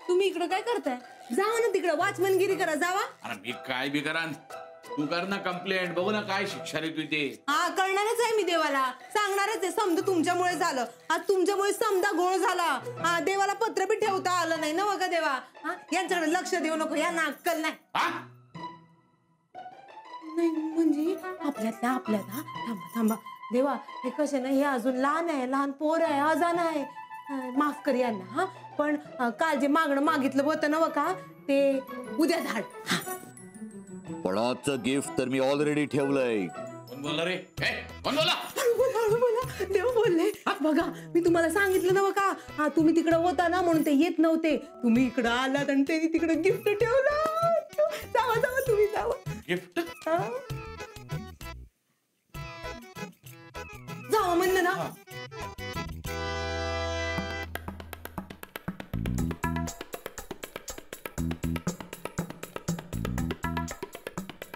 तुम्ही इकडे काय करताय? जावा ना तिकडे वॉचमनगिरी करा जावा. अरे मी काय बी करा, तू कर ना कंप्लेंट, बघू ना काय शिक्षा रे तुझी ते. हा करणारच आहे मी देवाला, सांगणारच आहे. समजा तुमच्यामुळे झालं, आज तुमच्यामुळे समजा घोळ झाला. हा देवाला पत्र बी ठेवता आलं नाही ना बघा देवा. हा यांच्याकडे लक्ष देऊ नको, यांना अक्कल नाही. नाही म्हणजे आपल्यात हा थांबा थांबा देवा, हे कसे ना, हे अजून लहान आहे, लहान पोर आहे, अजान आहे. माफ कर यांना. हा पण काल जे मागणं मागितलं होतं ना का, ते उद्या धाड. पणाचं गिफ्ट तर मी ऑलरेडी ठेवलंय. कोण बोलला रे? कोण बोला? बोला देव बोलले. बघा मी तुम्हाला सांगितलं ना का, हा तुम्ही तिकडे होता ना म्हणून ते येत नव्हते. तुम्ही इकडं आलात आणि त्यांनी तिकडे गिफ्ट ठेवलं. जावा जावा तुम्ही जावा. गिफ्ट जावा म्हणलं ना.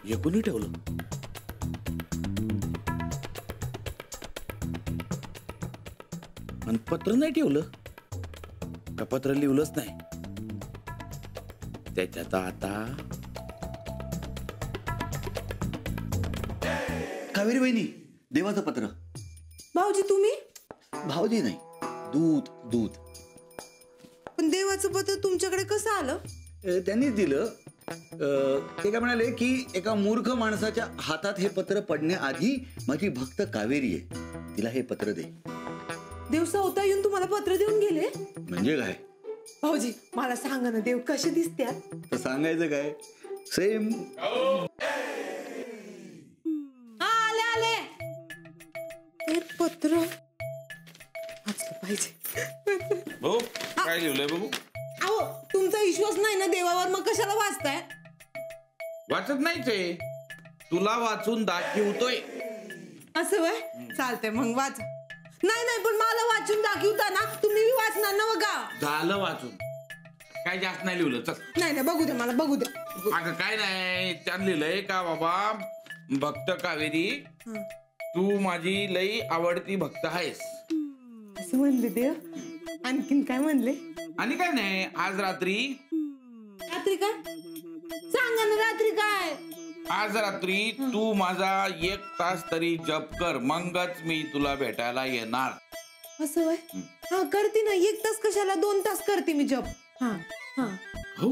हे कोणी ठेवलं? आणि पत्र नाही ठेवलं का? पत्र लिहिलंच नाही त्याच्यात. आता कावेरी वहिनी, देवाचं पत्र. भाऊजी तुम्ही? भाऊजी नाही, दूध दूध. पण देवाचं पत्र तुमच्याकडे कसं आलं? त्यांनीच दिलं. ते काय म्हणाले की एका मूर्ख माणसाच्या हातात हे पत्र पडण्याआधी माझी भक्त कावेरी आहे, तिला हे पत्र दे. देव स्वतः येऊन तुम्हाला पत्र देऊन गेले? म्हणजे काय भाऊजी मला सांगा ना, देव कसे दिसतात? तर सांगायचं काय, सेम. आले आले. हे पत्र वाचलं पाहिजे. भाऊ काय लिहिलंय बघू? अहो तुमचा विश्वास नाही ना देवावर, मग कशाला वाचताय? वाचत नाहीच आहे, तुला वाचून दाखवतोय. असं वय चालतंय मग वाच. नाही नाही पण मला वाचून दाखवता ना, तुम्ही बी वाचणार ना बघा. झालं वाचून, काय जास्त नाही लिहिलं. चल नाही नाही बघू दे मला, बघू दे. अगं काय नाही, त्यात लिहिलंय का बाबा, भक्त कावेरी तू माझी लई आवडती भक्त आहेस. असं म्हणले देव. आणखीन काय म्हणले? आणि काय नाही, आज रात्री काय सांगा ना, रात्री काय? आज रात्री तू माझा 1 तास तरी जप कर, मगच मी तुला भेटायला येणार. असं वय हा करते ना. 1 तास कशाला, 2 तास करते मी जप. हा हा हो